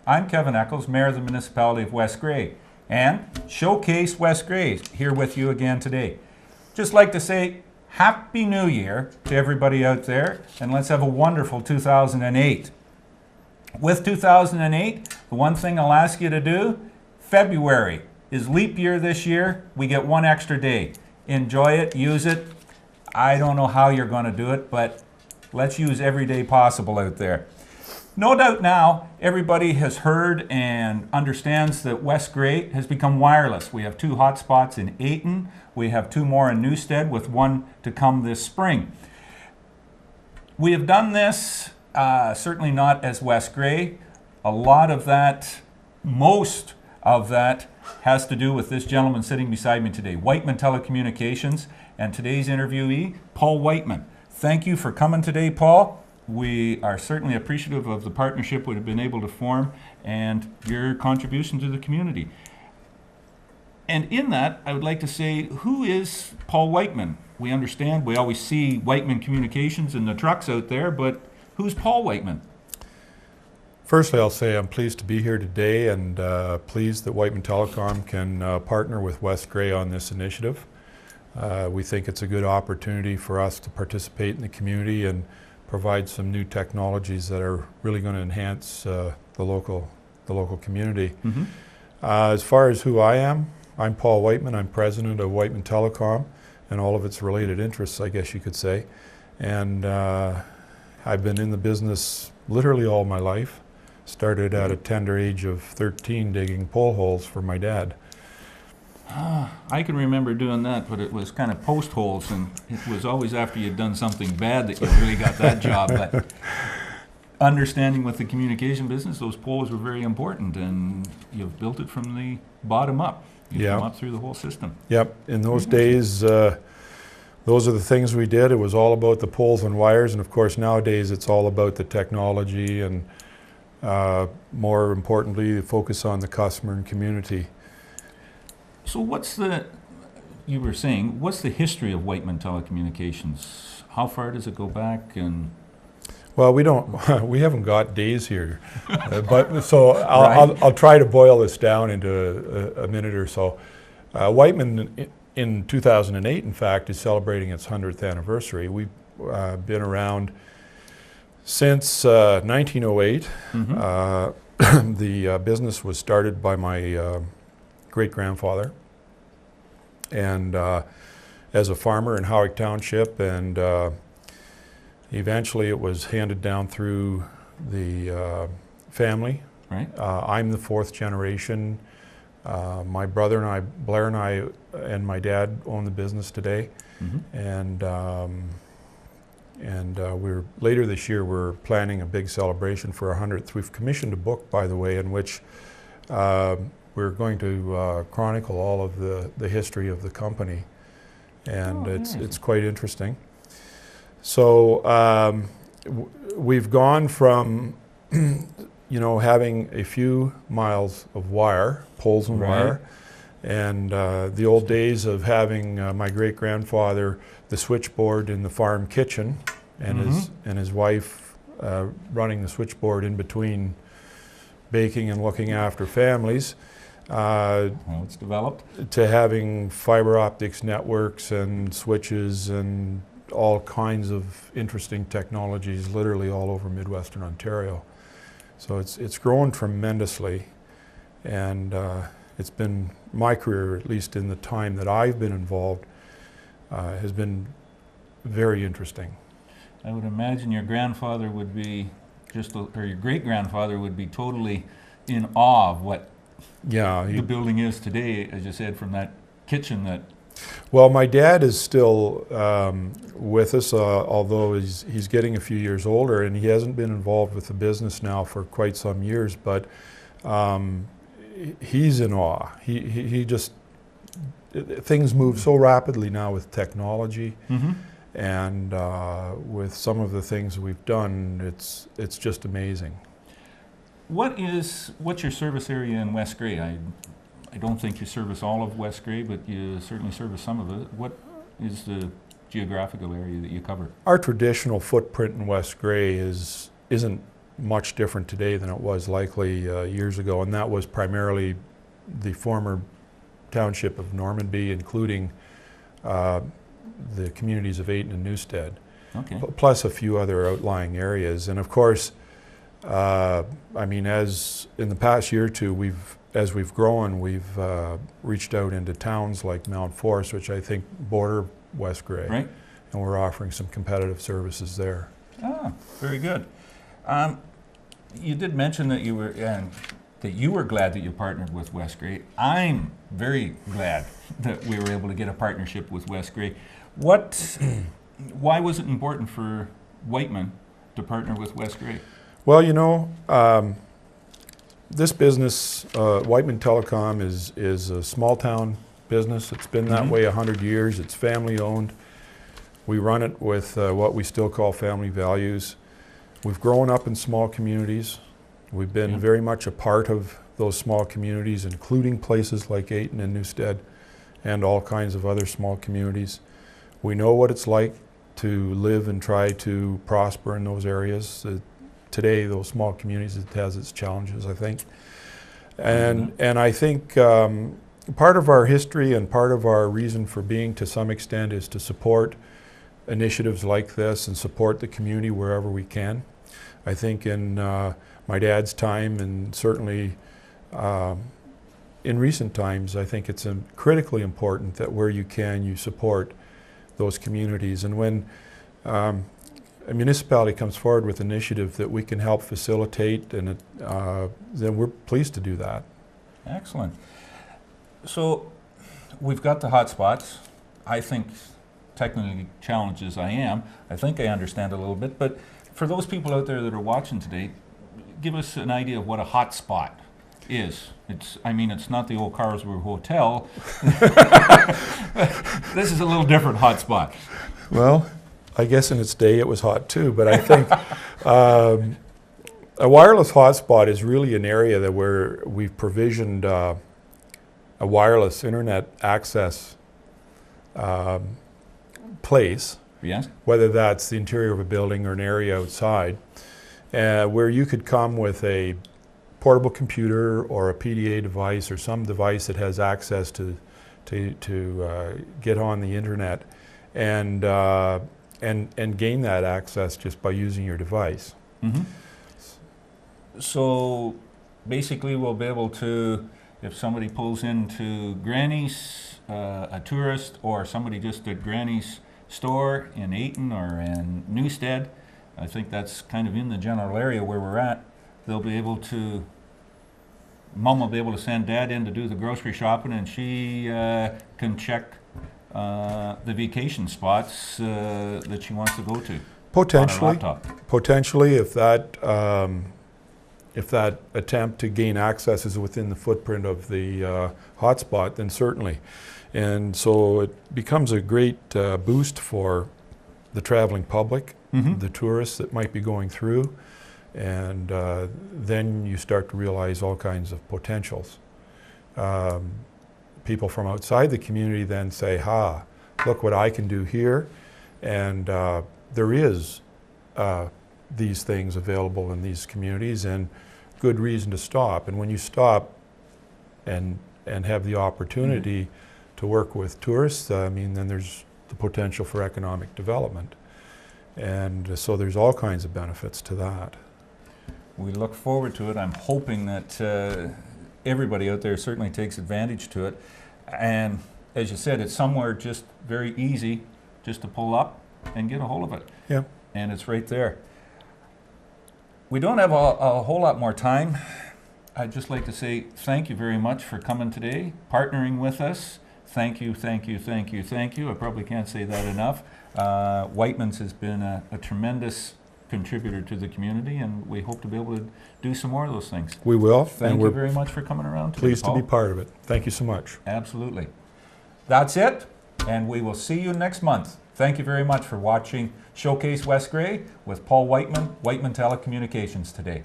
I'm Kevin Eccles, Mayor of the Municipality of West Grey, and Showcase West Grey here with you again today. Just like to say Happy New Year to everybody out there, and let's have a wonderful 2008. With 2008, the one thing I'll ask you to do, February is leap year this year. We get one extra day. Enjoy it, use it. I don't know how you're going to do it, but let's use every day possible out there. No doubt now, everybody has heard and understands that West Grey has become wireless. We have 2 hotspots in Ayton. We have 2 more in Newstead, with 1 to come this spring. We have done this, certainly not as West Grey. A lot of that, most of that, has to do with this gentleman sitting beside me today, Wightman Telecommunications, and today's interviewee, Paul Wightman. Thank you for coming today, Paul. We are certainly appreciative of the partnership we've been able to form and your contribution to the community. And in that, I would like to say, who is Paul Wightman? We understand, we always see Wightman Communications in the trucks out there, but who's Paul Wightman? Firstly, I'll say I'm pleased to be here today and pleased that Wightman Telecom can partner with West Grey on this initiative. We think it's a good opportunity for us to participate in the community and provide some new technologies that are really going to enhance the local community. Mm-hmm. As far as who I am, I'm Paul Wightman. I'm president of Wightman Telecom and all of its related interests, I guess you could say. And I've been in the business literally all my life. Started at a tender age of 13 digging pole holes for my dad. I can remember doing that, but it was kind of post holes, and it was always after you'd done something bad that you really got that job. But understanding with the communication business, those poles were very important, and you've built it from the bottom up. You come up through the whole system. Yep. In those days, those are the things we did. It was all about the poles and wires, and of course nowadays it's all about the technology and more importantly, the focus on the customer and community. So what's the history of Wightman Telecommunications? How far does it go back? And well, we haven't got days here, but so I'll try to boil this down into a minute or so. Wightman in 2008, in fact, is celebrating its 100th anniversary. We've been around since 1908. Mm-hmm. The business was started by my great-grandfather, and as a farmer in Howick Township, and eventually it was handed down through the family. Right. I'm the 4th generation. My brother and I, Blair and I, and my dad own the business today. Mm-hmm. And we're later this year we're planning a big celebration for our 100th. We've commissioned a book, by the way, in which we're going to chronicle all of the history of the company, and it's quite interesting. So we've gone from having a few miles of wire, poles and wire, and the old days of having my great-grandfather, the switchboard in the farm kitchen, and his wife running the switchboard in between baking and looking after families. It's developed. To having fiber optics networks and switches and all kinds of interesting technologies literally all over Midwestern Ontario. So it's grown tremendously, and it's been, my career, at least in the time that I've been involved, has been very interesting. I would imagine your grandfather would be or your great-grandfather would be totally in awe of what the building is today, as you said, from that kitchen that... Well, my dad is still with us, although he's getting a few years older, and he hasn't been involved with the business now for quite some years, but he's in awe. He just, things move so rapidly now with technology, and with some of the things we've done, it's just amazing. What's your service area in West Grey? I don't think you service all of West Grey, but you certainly service some of it. What is the geographical area that you cover? Our traditional footprint in West Grey isn't much different today than it was likely years ago, and that was primarily the former township of Normanby, including the communities of Ayton and Newstead, plus a few other outlying areas. And of course, I mean, as in the past year or two, as we've grown, we've reached out into towns like Mount Forest, which I think border West Grey, right? And we're offering some competitive services there. Ah, very good. You did mention that you were glad that you partnered with West Grey. I'm very glad that we were able to get a partnership with West Grey. Why was it important for Wightman to partner with West Grey? Well, you know, this business, Wightman Telecom, is a small town business. It's been that way 100 years. It's family owned. We run it with what we still call family values. We've grown up in small communities. We've been very much a part of those small communities, including places like Ayton and Newstead and all kinds of other small communities. We know what it's like to live and try to prosper in those areas. Today, those small communities, it has its challenges, I think. And I think part of our history and part of our reason for being, to some extent, is to support initiatives like this and support the community wherever we can. I think in my dad's time, and certainly in recent times, I think it's critically important that where you can, you support those communities. And when a municipality comes forward with an initiative that we can help facilitate, and then we're pleased to do that. Excellent. So we've got the hot spots. I think, technically challenged as I am, I think I understand a little bit, but for those people out there that are watching today, give us an idea of what a hot spot is. I mean, it's not the old Carlsbad Hotel. This is a little different hot spot. Well, I guess in its day it was hot too, but I think a wireless hotspot is really an area where we've provisioned a wireless internet access place, whether that's the interior of a building or an area outside, where you could come with a portable computer or a PDA device or some device that has access to get on the internet and gain that access just by using your device. So basically we'll be able to, if somebody pulls into Granny's, a tourist, or somebody just at Granny's store in Ayton or in Newstead, I think that's kind of in the general area where we're at, they'll be able to, Mom will be able to send Dad in to do the grocery shopping, and she can check the vacation spots that she wants to go to. Potentially, if that attempt to gain access is within the footprint of the hotspot, then certainly. And so it becomes a great boost for the traveling public, the tourists that might be going through, and then you start to realize all kinds of potentials. People from outside the community then say, ha, look what I can do here, and there is these things available in these communities, and good reason to stop. And when you stop and have the opportunity to work with tourists, I mean, then there's the potential for economic development. And so there's all kinds of benefits to that. We look forward to it. I'm hoping that everybody out there certainly takes advantage to it. And as you said, it's somewhere just very easy just to pull up and get a hold of it. Yeah. And it's right there. We don't have a whole lot more time. I'd just like to say thank you very much for coming today, partnering with us. Thank you, thank you, thank you, thank you. I probably can't say that enough. Wightman's has been a tremendous contributor to the community, and we hope to be able to do some more of those things. We will. Thank you very much for coming around today, pleased to be part of it. Thank you so much. Absolutely. That's it, and we will see you next month. Thank you very much for watching Showcase West Grey with Paul Wightman, Wightman Telecommunications today.